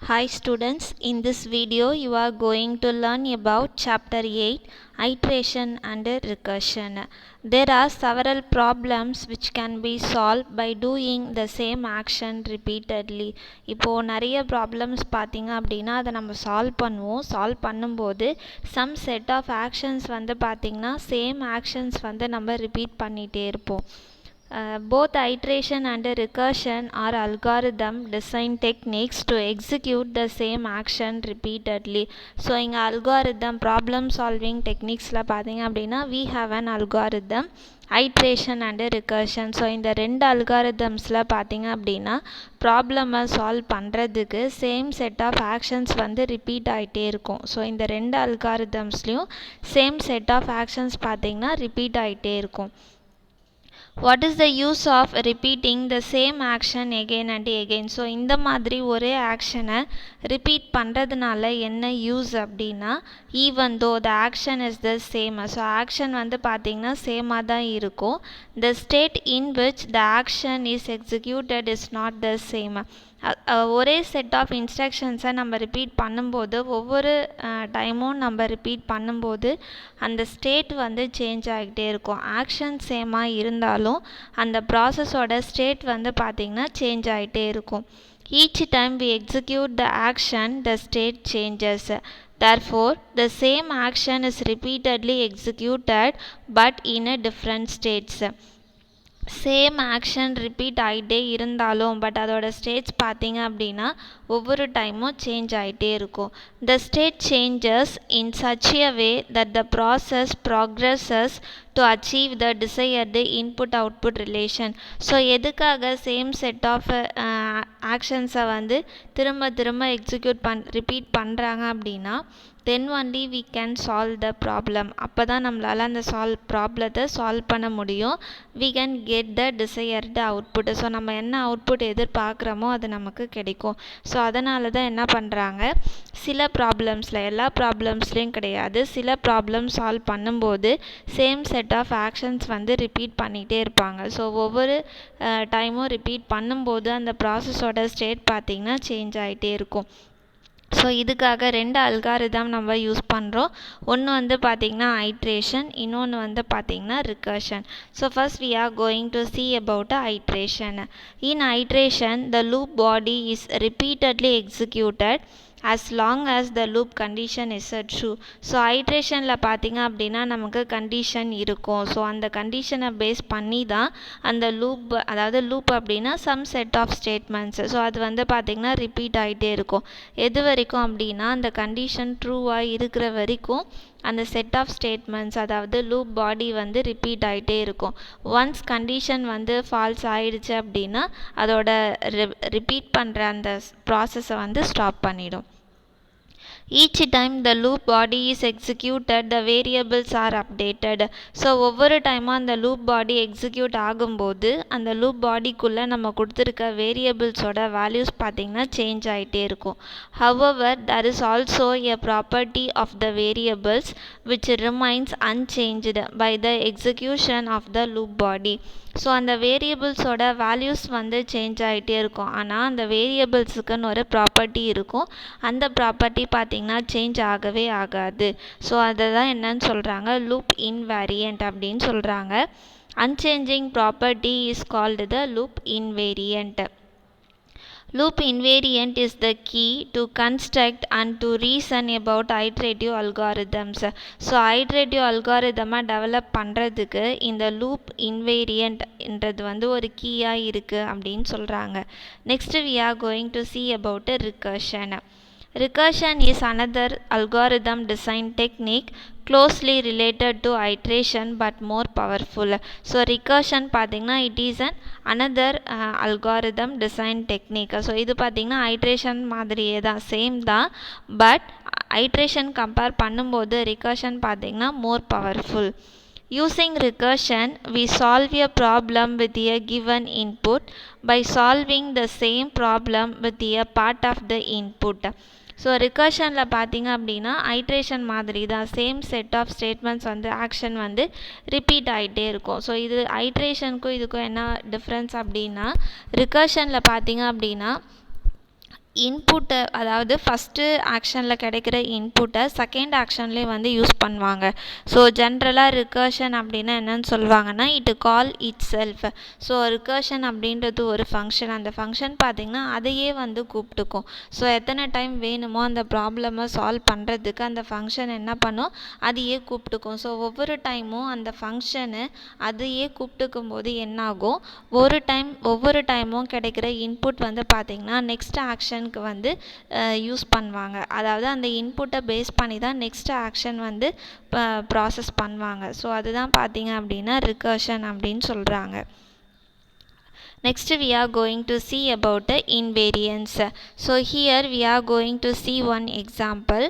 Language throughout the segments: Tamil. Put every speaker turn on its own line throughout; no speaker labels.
Hi students, in this video you are going to learn about chapter 8 iteration and recursion. There are several problems which can be solved by doing the same action repeatedly. இப்போ நிறைய ப்ராப்ளம்ஸ் பார்த்தீங்க அப்படின்னா அதை நம்ம சால்வ் பண்ணும்போது some set of actions வந்து பார்த்தீங்கன்னா சேம் ஆக்ஷன்ஸ் வந்து நம்ம ரிப்பீட் பண்ணிகிட்டே இருப்போம். Both iteration and recursion are algorithm design techniques to execute the same action repeatedly. So இங்கே algorithm problem solving techniquesல பார்த்தீங்க அப்படின்னா we have an algorithm iteration and recursion. So இந்த ரெண்டு அல்காரிதம்ஸில் பார்த்தீங்க அப்படின்னா ப்ராப்ளமை சால்வ் பண்ணுறதுக்கு சேம் செட் ஆஃப் ஆக்ஷன்ஸ் வந்து ரிப்பீட் ஆகிட்டே இருக்கும். ஸோ இந்த ரெண்டு அல்காரிதம்ஸ்லேயும் சேம் செட் ஆஃப் ஆக்ஷன்ஸ் பார்த்தீங்கன்னா ரிப்பீட் ஆகிட்டே இருக்கும். What is the use of repeating the same action again and again? So இந்த மாதிரி ஒரே ஆக்ஷனை ரிப்பீட் பண்ணுறதுனால என்ன யூஸ் அப்படின்னா even though the action is the same. So action வந்து பார்த்திங்கன்னா சேமாக தான் இருக்கும். The state in which the action is executed is not the same. ஒரே செட் ஆஃப் இன்ஸ்ட்ரக்ஷன்ஸை நம்ம ரிப்பீட் பண்ணும்போது ஒவ்வொரு டைமும் நம்ம ரிப்பீட் பண்ணும்போது அந்த ஸ்டேட் வந்து சேஞ்ச் ஆகிட்டே இருக்கும். ஆக்ஷன் சேமாக இருந்தாலும் அந்த ப்ராசஸோட ஸ்டேட் வந்து பார்த்திங்கன்னா சேஞ்ச் ஆகிட்டே இருக்கும். Each time we execute the action, the state changes. Therefore, the same action is repeatedly executed but in a different states. Same action repeat ஆகிட்டே இருந்தாலும் பட் அதோட ஸ்டேட்ஸ் பார்த்தீங்க அப்படின்னா ஒவ்வொரு டைமும் சேஞ்ச் ஆகிட்டே இருக்கும். The state changes in such a way that the process progresses to achieve the desired input output relation. So எதுக்காக சேம் செட் ஆஃப் ஆக்ஷன்ஸை வந்து திரும்ப திரும்ப ரிப்பீட் பண்ணுறாங்க அப்படின்னா then only we can solve the problem. அப்போ தான் நம்மளால் அந்த ப்ராப்ளத்தை சால்வ் பண்ண முடியும். We can get the desired output. So நம்ம என்ன அவுட்புட் எதிர்பார்க்குறோமோ அது நமக்கு கிடைக்கும். ஸோ அதனால தான் என்ன பண்ணுறாங்க, சில ப்ராப்ளம்ஸில், எல்லா ப்ராப்ளம்ஸ்லேயும் கிடையாது, சில ப்ராப்ளம் சால்வ் பண்ணும்போது சேம் செட் ஆஃப் ஆக்ஷன்ஸ் வந்து ரிப்பீட் பண்ணிகிட்டே இருப்பாங்க. ஸோ ஒவ்வொரு டைமும் ரிப்பீட் பண்ணும்போது அந்த ப்ராசஸோட ஸ்டேட் பார்த்திங்கன்னா சேஞ்ச் ஆகிட்டே இருக்கும். ஸோ இதுக்காக ரெண்டு அல்காரிதம் நம்ம யூஸ் பண்ணுறோம். ஒன்று வந்து பார்த்திங்கன்னா ஐட்ரேஷன், இன்னொன்று வந்து பார்த்திங்கன்னா recursion. So first we are going to see about iteration. In iteration, the loop body is repeatedly executed as long as the loop condition is true. So ஐட்ரேஷனில் பார்த்திங்க அப்படின்னா நமக்கு கண்டிஷன் இருக்கும். ஸோ அந்த கண்டிஷனை பேஸ் பண்ணி தான் அந்த லூப், அதாவது லூப் அப்படின்னா some set of statements. So அது வந்து பார்த்திங்கன்னா ரிப்பீட் ஆகிட்டே இருக்கும். எது வரைக்கும் அப்படின்னா அந்த கண்டிஷன் ட்ரூவாக இருக்கிற வரைக்கும் அந்த செட் ஆஃப் ஸ்டேட்மெண்ட்ஸ், அதாவது லூப் பாடி வந்து ரிப்பீட் ஆகிட்டே இருக்கும். ஒன்ஸ் கண்டிஷன் வந்து ஃபால்ஸ் ஆகிடுச்சு அப்படின்னா அதோட ரிப்பீட் பண்ணுற அந்த ப்ராசஸை வந்து ஸ்டாப் பண்ணிடும். Each time the loop body is executed, the variables are updated. So ஒவ்வொரு டைமும் அந்த லூப் பாடி எக்ஸிக்யூட் ஆகும்போது அந்த லூப் பாடிக்குள்ளே நம்ம கொடுத்துருக்க வேரியபிள்ஸோட வேல்யூஸ் பார்த்திங்கன்னா சேஞ்ச் ஆகிட்டே இருக்கும். However, there is also a property of the variables which remains unchanged by the execution of the loop body. So அந்த வேரியபிள்ஸோட வேல்யூஸ் வந்து சேஞ்ச் ஆகிட்டே இருக்கும். ஆனால் அந்த வேரியபிள்ஸுக்குன்னு ஒரு ப்ராப்பர்ட்டி இருக்கும். அந்த ப்ராப்பர்ட்டி பார்த்திங்கன்னா சேஞ்ச் ஆகவே ஆகாது. ஸோ அதை தான் என்னன்னு சொல்கிறாங்க, லூப் இன்வேரியண்ட் அப்படின்னு சொல்கிறாங்க. Unchanging property is called the loop invariant. Loop invariant is the key to construct and to reason about iterative algorithms. So iterative algorithm develop பண்ணுறதுக்கு இந்த லூப் இன்வேரியன்ட்ன்றது வந்து ஒரு கீயாக இருக்குது அப்படின்னு சொல்கிறாங்க. Next we are going to see about recursion. Recursion is another algorithm design technique closely related to iteration but more powerful. So recursion பார்த்திங்கன்னா it is another algorithm design technique. So இது பார்த்திங்கன்னா iteration மாதிரியே தான், சேம் தான், பட் iteration கம்பேர் பண்ணும்போது recursion பார்த்திங்கன்னா more powerful. Using recursion, we solve a problem with a given input by solving the same problem with a part of the input. So ரிகர்ஷனில் பார்த்திங்க அப்படின்னா ஐட்ரேஷன் மாதிரி தான், சேம் செட் ஆஃப் ஸ்டேட்மெண்ட்ஸ் வந்து ஆக்ஷன் வந்து ரிப்பீட் ஆகிட்டே இருக்கும். ஸோ இது ஐட்ரேஷனுக்கும் இதுக்கும் என்ன டிஃப்ரென்ஸ் அப்படின்னா, ரிகர்ஷனில் பார்த்திங்க அப்படின்னா இன்புட்டை அதாவது ஃபஸ்ட்டு ஆக்ஷனில் கிடைக்கிற இன்புட்டை செகண்ட் ஆக்ஷன்லேயே வந்து யூஸ் பண்ணுவாங்க. ஸோ ஜென்ரலாக ரிகர்ஷன் அப்படின்னா என்னன்னு சொல்லுவாங்கன்னா it call it self. So recursion அப்படின்றது ஒரு ஃபங்க்ஷன். அந்த ஃபங்க்ஷன் பார்த்திங்கன்னா அதையே வந்து கூப்பிட்டுக்கும். ஸோ எத்தனை டைம் வேணுமோ அந்த ப்ராப்ளமை சால்வ் பண்ணுறதுக்கு அந்த ஃபங்க்ஷன் என்ன பண்ணும், அதையே கூப்பிட்டுக்கும். ஸோ ஒவ்வொரு டைமும் அந்த ஃபங்க்ஷனு அதையே கூப்பிட்டுக்கும் போது என்னாகும், ஒவ்வொரு டைமும் கிடைக்கிற இன்புட் வந்து பார்த்திங்கன்னா நெக்ஸ்ட் ஆக்ஷனுக்கு வந்து யூஸ் பண்ணுவாங்க. அதாவது அந்த இன்புட்டை பேஸ் பண்ணி தான் நெக்ஸ்ட் ஆக்ஷன் வந்து ப்ராசஸ் பண்ணுவாங்க. ஸோ அதுதான் பார்த்தீங்க அப்படின்னா ரிகர்ஷன் அப்படின்னு சொல்கிறாங்க. Next we are going to see about the invariance. So here we are going to see one example.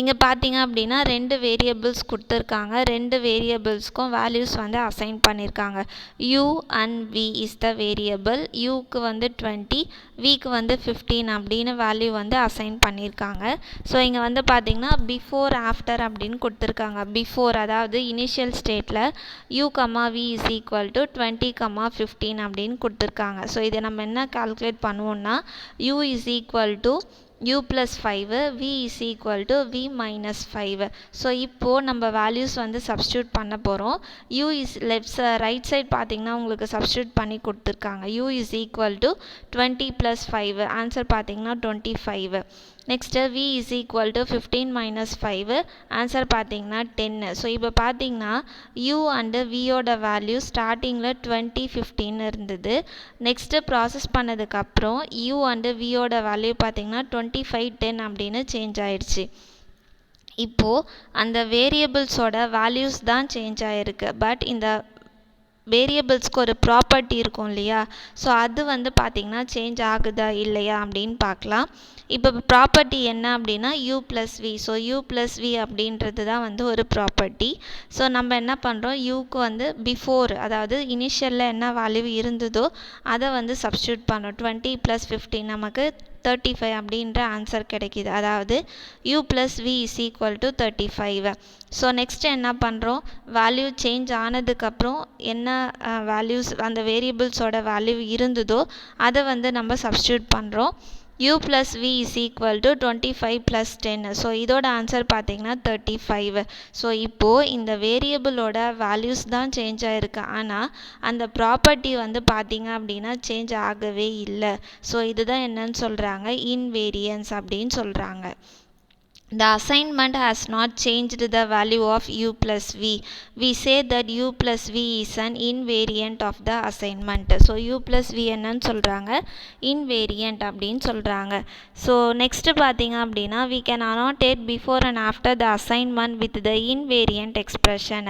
இங்கே பார்த்தீங்க அப்படின்னா 2 வேரியபிள்ஸ் கொடுத்துருக்காங்க. 2 வேரியபிள்ஸ்க்கும் வேல்யூஸ் வந்து அசைன் பண்ணியிருக்காங்க. u and v is the variable. யூக்கு வந்து 20, விக்கு வந்து 15 அப்படின்னு வேல்யூ வந்து அசைன் பண்ணியிருக்காங்க. ஸோ இங்கே வந்து பார்த்தீங்கன்னா பிஃபோர் ஆஃப்டர் அப்படின்னு கொடுத்துருக்காங்க. பிஃபோர் அதாவது இனிஷியல் ஸ்டேட்டில் u, v is equal to 20, 15 அப்படின்னு கொடுத்துருக்காங்க. ஸோ இதை நம்ம என்ன கால்குலேட் பண்ணுவோம்னா u is equal to u plus 5, v is equal to v minus 5. So இப்போது நம்ம வேல்யூஸ் வந்து சப்ஸ்டியூட் பண்ண போகிறோம். u is ரைட் சைட் பார்த்தீங்கன்னா உங்களுக்கு சப்ஸ்டியூட் பண்ணி கொடுத்துருக்காங்க. u is equal to 20 plus 5, answer பார்த்தீங்கன்னா 25. Next v is equal to 15 minus 5, answer பார்த்தீங்கன்னா 10. ஸோ இப்போ பார்த்தீங்கன்னா u அண்டு வியோட வேல்யூ ஸ்டார்டிங்கில் 20, 15 இருந்தது. நெக்ஸ்ட்டு ப்ராசஸ் பண்ணதுக்கப்புறம் u அண்டு வியோட வேல்யூ பார்த்தீங்கன்னா 25, 10 அப்படின்னு சேஞ்ச் ஆயிடுச்சு. இப்போது அந்த வேரியபிள்ஸோட வேல்யூஸ் தான் சேஞ்ச் ஆகிருக்கு. பட் இந்த வேரியபிள்ஸ்க்கு ஒரு ப்ராப்பர்ட்டி இருக்கும் இல்லையா, ஸோ அது வந்து பார்த்திங்கன்னா சேஞ்ச் ஆகுதா இல்லையா அப்படின்னு பார்க்கலாம். இப்போ ப்ராப்பர்ட்டி என்ன அப்படின்னா u plus v. So u plus v அப்படின்றது தான் வந்து ஒரு ப்ராப்பர்ட்டி. ஸோ நம்ம என்ன பண்ணுறோம், யூக்கு வந்து பிஃபோர் அதாவது இனிஷியலில் என்ன வேல்யூ இருந்ததோ அதை வந்து சப்ஸ்டியூட் பண்ணுறோம். 20 + 15 நமக்கு 35 அப்படின்ற ஆன்சர் கிடைக்கிது. அதாவது u plus v is equal to 35. So next என்ன பண்ணுறோம், வேல்யூ சேஞ்ச் ஆனதுக்கப்புறம் என்ன வேல்யூஸ் அந்த வேரியபிள்ஸோட வேல்யூ இருந்ததோ அதை வந்து நம்ம சப்ஸ்டியூட் பண்ணுறோம். u plus v is equal to 25 plus 10. So இதோட ஆன்சர் பார்த்தீங்கன்னா 35. ஸோ இப்போது இந்த வேரியபிளோட வேல்யூஸ் தான் சேஞ்ச் ஆகிருக்கு. ஆனால் அந்த ப்ராப்பர்ட்டி வந்து பார்த்தீங்க அப்படின்னா சேஞ்ச் ஆகவே இல்லை. ஸோ இதுதான் என்னன்னு சொல்கிறாங்க, இன்வேரியன்ஸ் அப்படின்னு சொல்கிறாங்க. The assignment has not changed the value of u plus v. We say that u plus v is an invariant of the assignment. So u plus v என்னன்னு சொல்கிறாங்க, invariant அப்படின்னு சொல்கிறாங்க. ஸோ நெக்ஸ்ட்டு பார்த்தீங்க அப்படின்னா we can annotate before and after the assignment with the invariant expression.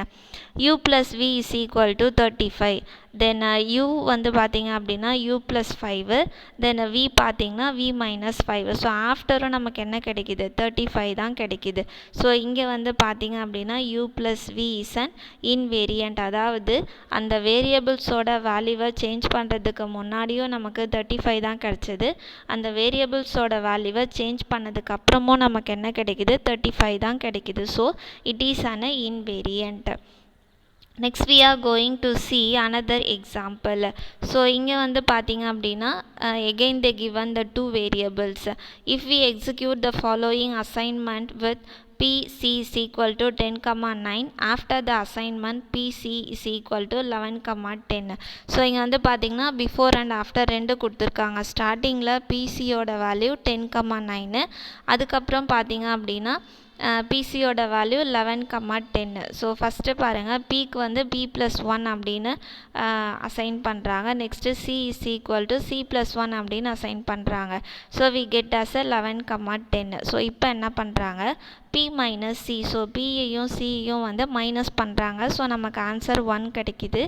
u plus v is equal to 35. Then u வந்து பார்த்தீங்க அப்படின்னா u plus 5, தென் v பார்த்தீங்கன்னா v minus 5. ஸோ ஆஃப்டரும் நமக்கு என்ன கிடைக்கிது, 35 தான் கிடைக்கிது. ஸோ இங்கே வந்து பார்த்தீங்க அப்படின்னா u plus v is an invariant. அதாவது அந்த வேரியபிள்ஸோட வேல்யூவை சேஞ்ச் பண்ணுறதுக்கு முன்னாடியும் நமக்கு 35 தான் கிடச்சிது. அந்த வேரியபிள்ஸோட வேல்யூவை சேஞ்ச் பண்ணதுக்கு அப்புறமும் நமக்கு என்ன கிடைக்கிது, 35 தான் கிடைக்கிது. So it is an invariant. Next we are going to see another example. So இங்கே வந்து பார்த்தீங்க அப்படின்னா again they given the 2 variables. If we execute the following assignment with PC is equal to 10, 9, after the assignment PC is equal to 11, 10. So இங்கே வந்து பார்த்தீங்கன்னா பிஃபோர் அண்ட் ஆஃப்டர் 2 கொடுத்துருக்காங்க. ஸ்டார்டிங்கில் பிசியோட வேல்யூ 10, 9. அதுக்கப்புறம் பார்த்தீங்க அப்படின்னா பிசியோட வேல்யூ 11, 10. ஸோ ஃபஸ்ட்டு பாருங்கள், பிக்கு வந்து p + 1 அப்படின்னு அசைன் பண்ணுறாங்க. Next c is equal to c + 1 அப்படின்னு அசைன் பண்ணுறாங்க. So we get as 11, 10. So இப்போ என்ன பண்ணுறாங்க, p மைனஸ் c. ஸோ பியையும் சியையும் வந்து மைனஸ் பண்ணுறாங்க. ஸோ நமக்கு ஆன்சர் 1 கிடைக்கிது.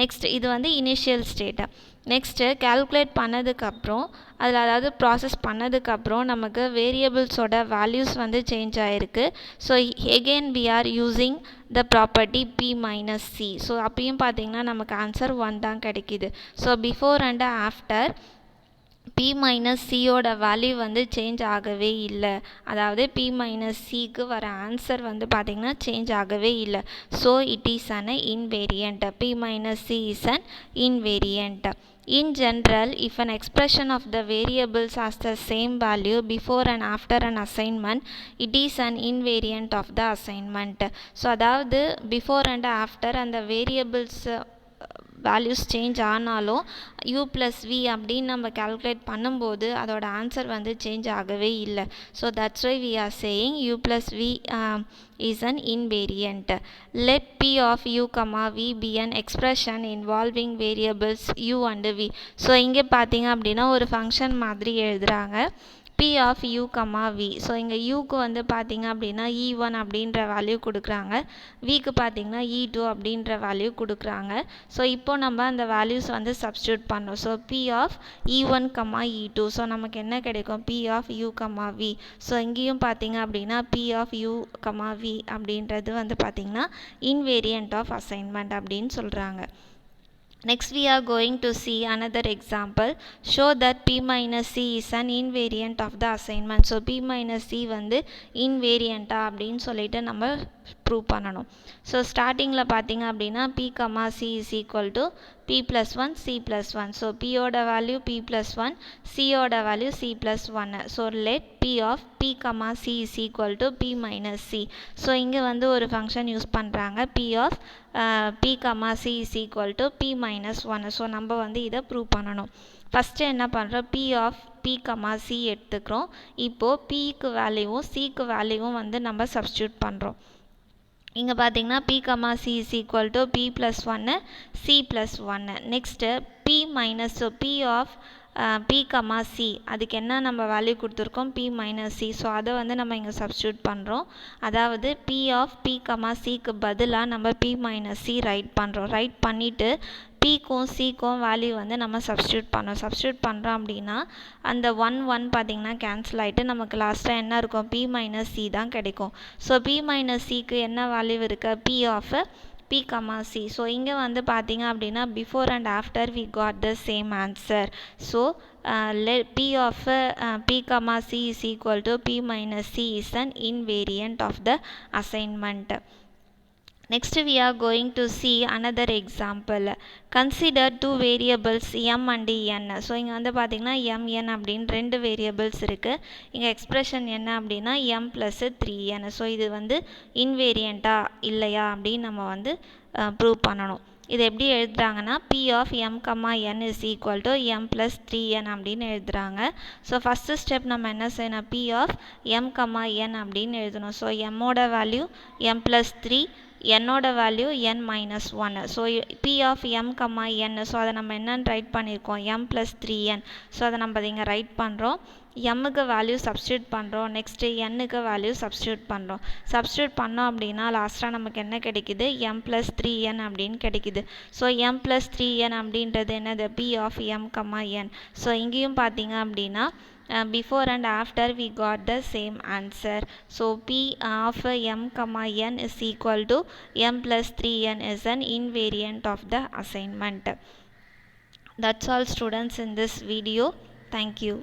நெக்ஸ்ட் இது வந்து இனிஷியல் ஸ்டேட்டு. நெக்ஸ்ட்டு கேல்குலேட் பண்ணதுக்கப்புறம் அதாவது ப்ராசஸ் பண்ணதுக்கப்புறம் நமக்கு வேரியபிள்ஸோட வேல்யூஸ் வந்து சேஞ்ச் ஆகிருக்கு. So again we are using the property p minus c. So அப்பயும் பார்த்தீங்கன்னா நமக்கு ஆன்சர் 1 தான் கிடைக்கிது. So before and after p minus சியோட வேல்யூ வந்து சேஞ்ச் ஆகவே இல்லை. அதாவது p மைனஸ் சிக்கு வர ஆன்சர் வந்து பார்த்திங்கன்னா சேஞ்ச் ஆகவே இல்லை. So it is an invariant. p minus c is an invariant. In general, if an expression of the variables has the same value before and after an assignment, it is an invariant of the assignment. So அதாவது before and after அந்த variables வேல்யூஸ் சேஞ்ச் ஆனாலும் u ப்ளஸ் வி அப்படின்னு நம்ம கால்குலேட் பண்ணும்போது அதோட ஆன்சர் வந்து சேஞ்ச் ஆகவே இல்லை. So that's why we are saying u plus v is an invariant. Let p of u comma v be an expression involving variables u and v. So இங்கே பார்த்தீங்க அப்படின்னா ஒரு ஃபங்க்ஷன் மாதிரி எழுதுகிறாங்க p of u comma v. So இங்கே யூக்கு வந்து பார்த்தீங்க அப்படின்னா e1 அப்படின்ற வேல்யூ கொடுக்குறாங்க, விக்கு பார்த்தீங்கன்னா e2 அப்படின்ற வேல்யூ கொடுக்குறாங்க. ஸோ இப்போ நம்ம அந்த வேல்யூஸ் வந்து சப்ஸ்டியூட் பண்ணோம். So p of e1 comma e2. So நமக்கு என்ன கிடைக்கும்? p of u comma v. So இங்கேயும் பார்த்தீங்க அப்படின்னா p of u comma v அப்படின்றது வந்து பார்த்தீங்கன்னா invariant of assignment அப்படின்னு சொல்கிறாங்க. Next we are going to see another example. Show that p minus c is an invariant of the assignment. So p minus c வந்து invariant அப்படின்னு சொல்லிட்டு நம்ம ப்ரூவ் பண்ணணும். ஸோ ஸ்டார்டிங்கில் பார்த்தீங்க அப்படின்னா p comma c is equal to p plus 1 c plus 1. So pயோட வேல்யூ p plus 1, cயோட value c plus 1. So let p of p comma c is equal to p minus c. So இங்கே வந்து ஒரு ஃபங்க்ஷன் யூஸ் பண்ணுறாங்க p of p comma c is equal to p minus 1. So நம்ம வந்து இதை ப்ரூவ் பண்ணணும். ஃபஸ்ட்டு என்ன பண்ணுறோம்? p of p comma c எடுத்துக்கிறோம். இப்போது pக்கு வேல்யூவும் cக்கு வேல்யூவும் வந்து நம்ம சப்ஸ்டியூட் பண்ணுறோம். இங்கே பார்த்தீங்கன்னா p comma c is equal to p plus 1 c plus 1. Next p minus, so p of p comma c அதுக்கு என்ன நம்ம வேல்யூ கொடுத்துருக்கோம்? p minus c. ஸோ அதை வந்து நம்ம இங்கே சப்ஸ்டியூட் பண்ணுறோம். அதாவது p of p comma cக்கு பதிலாக நம்ம p minus c ரைட் பண்ணுறோம். ரைட் பண்ணிவிட்டு pக்கும் cக்கும் வேல்யூ வந்து நம்ம சப்ஸ்டியூட் பண்ணோம். சப்ஸ்டியூட் பண்ணுறோம் அப்படின்னா அந்த 1 பார்த்திங்கன்னா கேன்சல் ஆகிட்டு நமக்கு லாஸ்ட்டாக என்ன இருக்கும்? p minus c தான் கிடைக்கும். ஸோ p minus cக்கு என்ன வேல்யூ இருக்கு? p of p comma c. So இங்கே வந்து பார்த்தீங்க அப்படின்னா before and after we got the same answer. So p of p comma c is equal to p minus c is an invariant of the assignment. Next we are going to see another example. Consider two variables m and n. So இங்கே வந்து பார்த்தீங்கன்னா m n அப்படின்னு ரெண்டு வேரியபிள்ஸ் இருக்குது. இங்கே எக்ஸ்ப்ரெஷன் என்ன அப்படின்னா m + 3n. ஸோ இது வந்து இன்வேரியண்ட்டா இல்லையா அப்படின்னு நம்ம வந்து ப்ரூவ் பண்ணணும். இது எப்படி எழுதுறாங்கன்னா p of m, n is equal to m plus 3n அப்படின்னு எழுதுறாங்க. ஸோ ஃபஸ்ட்டு ஸ்டெப் நம்ம என்ன செய்யணும்? p of m, n அப்படின்னு எழுதணும். ஸோ mோட வேல்யூ m plus 3, என்னோட value n minus 1. So p of m, n. So அதை நம்ம என்னன்னு ரைட் பண்ணியிருக்கோம்? m plus 3n. ஸோ அதை நம்ம இங்கே ரைட் பண்ணுறோம். எம்முக்கு வேல்யூ சப்ஸ்டியூட் பண்ணுறோம். நெக்ஸ்ட்டு என்னுக்கு வேல்யூ சப்ஸ்டியூட் பண்ணுறோம். சப்ஸ்டியூட் பண்ணோம் அப்படின்னா லாஸ்ட்டாக நமக்கு என்ன கிடைக்குது? m plus 3n அப்படின்னு கிடைக்குது. ஸோ m plus 3n அப்படின்றது என்னது? p of m, n. So இங்கேயும் பார்த்தீங்க அப்படின்னா before and after we got the same answer. So p of m, n is equal to m plus 3n is an invariant of the assignment. That's all students in this video. Thank you.